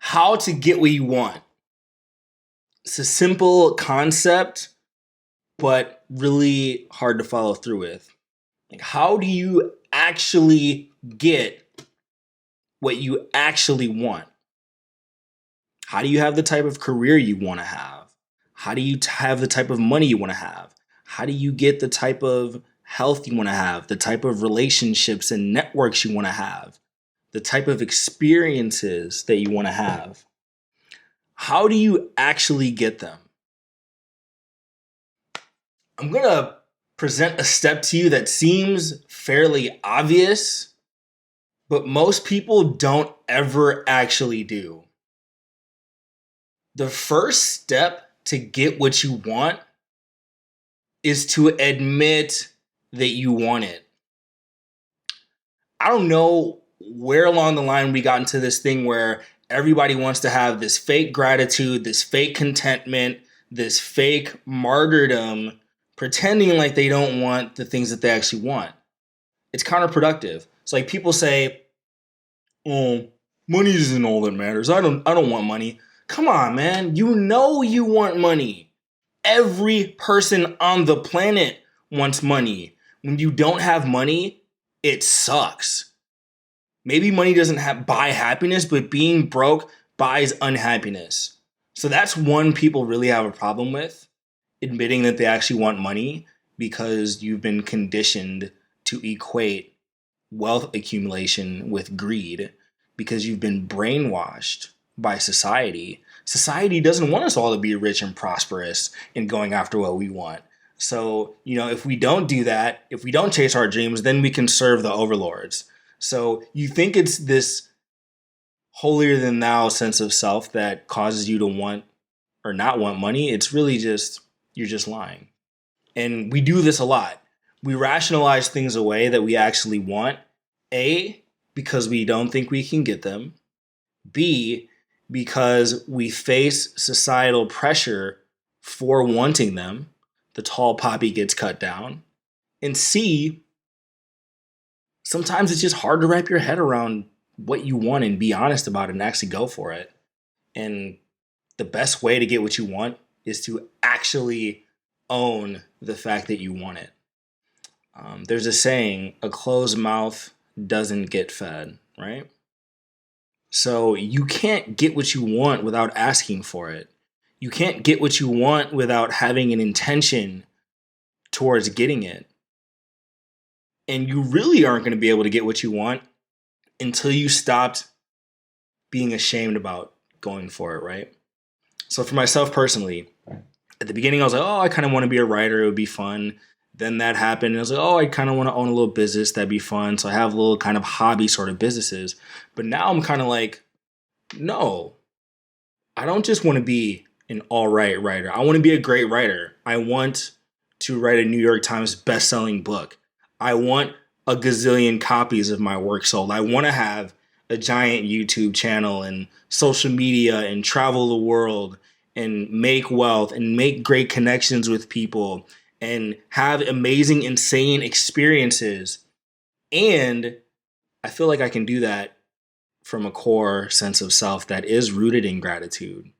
How to get what you want. It's a simple concept, but really hard to follow through with. Like, how do you actually get what you actually want? How do you have the type of career you want to have? How do you have the type of money you want to have? How do you get the type of health you want to have? The type of relationships and networks you want to have? The type of experiences that you want to have? How do you actually get them? I'm going to present a step to you that seems fairly obvious, but most people don't ever actually do. The first step to get what you want is to admit that you want it. I don't know where along the line we got into this thing where everybody wants to have this fake gratitude, this fake contentment, this fake martyrdom, pretending like they don't want the things that they actually want. It's counterproductive. It's like people say, "Oh, money isn't all that matters. I don't want money." Come on, man. You know you want money. Every person on the planet wants money. When you don't have money, it sucks. Maybe money doesn't buy happiness, but being broke buys unhappiness. So that's one people really have a problem with, admitting that they actually want money, because you've been conditioned to equate wealth accumulation with greed, because you've been brainwashed by society. Society doesn't want us all to be rich and prosperous and going after what we want. So, if we don't do that, if we don't chase our dreams, then we can serve the overlords. So you think it's this holier than thou sense of self that causes you to want or not want money. It's really just, you're just lying. And we do this a lot. We rationalize things away that we actually want. A, because we don't think we can get them. B, because we face societal pressure for wanting them. The tall poppy gets cut down. And C, sometimes it's just hard to wrap your head around what you want and be honest about it and actually go for it. And the best way to get what you want is to actually own the fact that you want it. There's a saying, a closed mouth doesn't get fed, right? So you can't get what you want without asking for it. You can't get what you want without having an intention towards getting it. And you really aren't going to be able to get what you want until you stopped being ashamed about going for it, right? So for myself personally, at the beginning I was like, I kind of want to be a writer. It would be fun. Then that happened. And I was like, I kind of want to own a little business. That'd be fun. So I have little kind of hobby sort of businesses. But now I'm kind of like, no, I don't just want to be an all right writer. I want to be a great writer. I want to write a New York Times best-selling book. I want a gazillion copies of my work sold. I want to have a giant YouTube channel and social media and travel the world and make wealth and make great connections with people and have amazing, insane experiences. And I feel like I can do that from a core sense of self that is rooted in gratitude,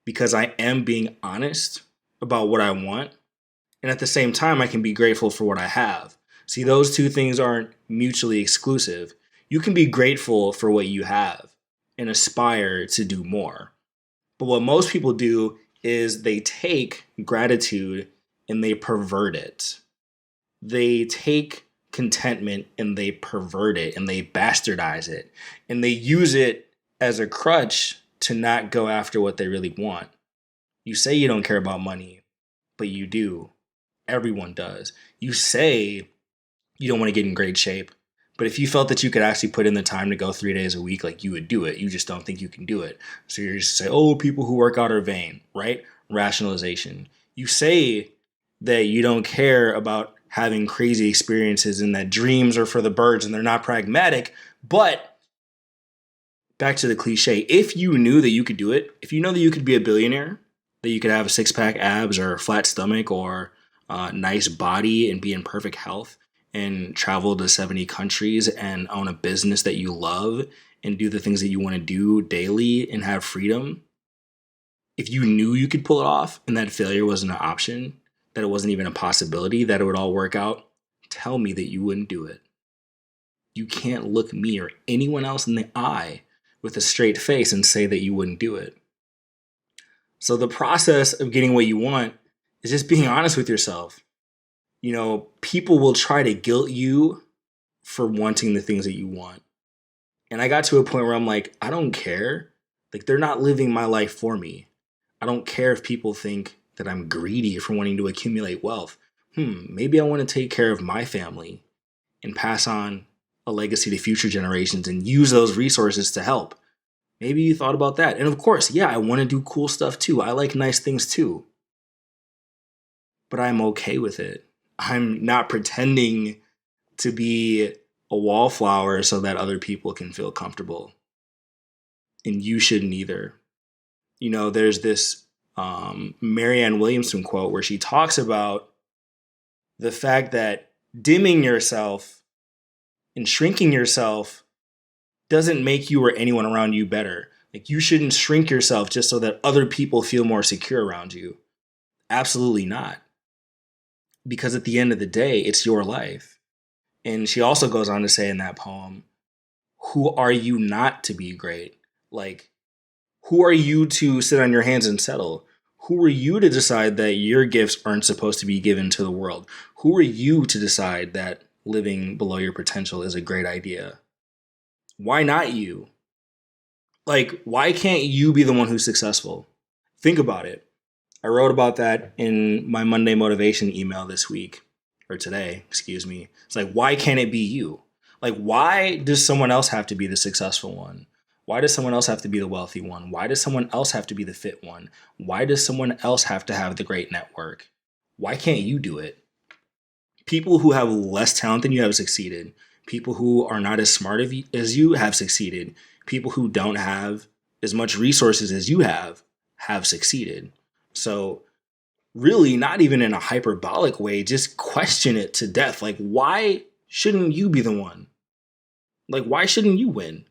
because I am being honest about what I want. And at the same time, I can be grateful for what I have. See, those two things aren't mutually exclusive. You can be grateful for what you have and aspire to do more. But what most people do is they take gratitude and they pervert it. They take contentment and they pervert it and they bastardize it. And they use it as a crutch to not go after what they really want. You say you don't care about money, but you do. Everyone does. You say you don't want to get in great shape, but if you felt that you could actually put in the time to go 3 days a week, like, you would do it. You just don't think you can do it. So you're just say, people who work out are vain, right? Rationalization. You say that you don't care about having crazy experiences and that dreams are for the birds and they're not pragmatic. But back to the cliche, if you knew that you could do it, if you know that you could be a billionaire, that you could have a six-pack abs or a flat stomach or a nice body and be in perfect health and travel to 70 countries and own a business that you love and do the things that you want to do daily and have freedom, if you knew you could pull it off and that failure wasn't an option, that it wasn't even a possibility, that it would all work out, tell me that you wouldn't do it. You can't look me or anyone else in the eye with a straight face and say that you wouldn't do it. So the process of getting what you want is just being honest with yourself. People will try to guilt you for wanting the things that you want. And I got to a point where I'm like, I don't care. Like, they're not living my life for me. I don't care if people think that I'm greedy for wanting to accumulate wealth. Maybe I want to take care of my family and pass on a legacy to future generations and use those resources to help. Maybe you thought about that. And of course, yeah, I want to do cool stuff too. I like nice things too. But I'm okay with it. I'm not pretending to be a wallflower so that other people can feel comfortable. And you shouldn't either. There's this Marianne Williamson quote where she talks about the fact that dimming yourself and shrinking yourself doesn't make you or anyone around you better. Like, you shouldn't shrink yourself just so that other people feel more secure around you. Absolutely not. Because at the end of the day, it's your life. And she also goes on to say in that poem, who are you not to be great? Like, who are you to sit on your hands and settle? Who are you to decide that your gifts aren't supposed to be given to the world? Who are you to decide that living below your potential is a great idea? Why not you? Like, why can't you be the one who's successful? Think about it. I wrote about that in my Monday motivation email this week, or today, excuse me. It's like, why can't it be you? Like, why does someone else have to be the successful one? Why does someone else have to be the wealthy one? Why does someone else have to be the fit one? Why does someone else have to have the great network? Why can't you do it? People who have less talent than you have succeeded. People who are not as smart as you have succeeded. People who don't have as much resources as you have succeeded. So really, not even in a hyperbolic way, just question it to death. Like, why shouldn't you be the one? Like, why shouldn't you win?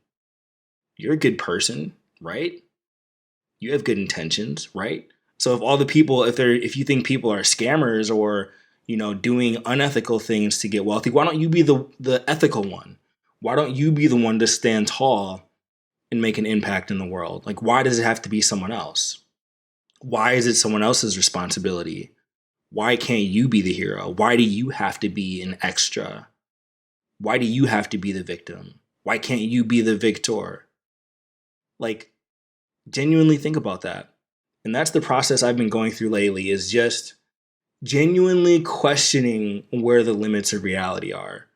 You're a good person, right? You have good intentions, right? So if you think people are scammers or, doing unethical things to get wealthy, why don't you be the ethical one? Why don't you be the one to stand tall and make an impact in the world? Like, why does it have to be someone else? Why is it someone else's responsibility? Why can't you be the hero? Why do you have to be an extra? Why do you have to be the victim? Why can't you be the victor? Like, genuinely think about that. And that's the process I've been going through lately, is just genuinely questioning where the limits of reality are.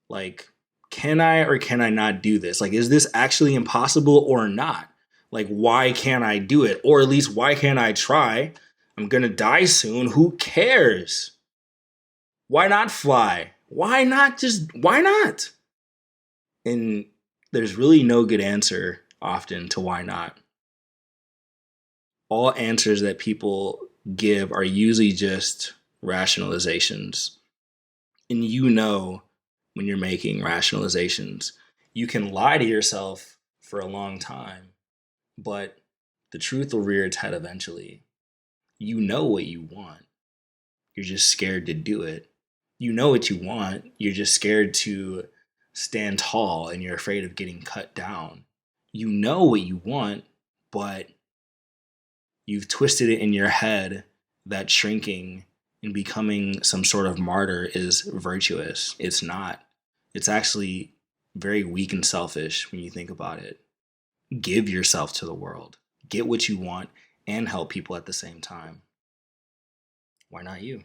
Like, can I or can I not do this? Like, is this actually impossible or not? Like, why can't I do it? Or at least, why can't I try? I'm going to die soon. Who cares? Why not fly? Why not? Why not? And there's really no good answer often to why not. All answers that people give are usually just rationalizations. And when you're making rationalizations, you can lie to yourself for a long time, but the truth will rear its head eventually. You know what you want. You're just scared to do it. You know what you want. You're just scared to stand tall and you're afraid of getting cut down. You know what you want, but you've twisted it in your head that shrinking and becoming some sort of martyr is virtuous. It's not. It's actually very weak and selfish when you think about it. Give yourself to the world. Get what you want and help people at the same time. Why not you?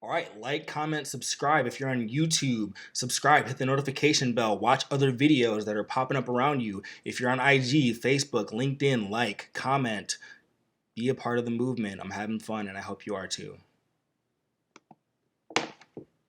All right, like, comment, subscribe. If you're on YouTube, subscribe, hit the notification bell, watch other videos that are popping up around you. If you're on IG, Facebook, LinkedIn, like, comment, be a part of the movement. I'm having fun and I hope you are too.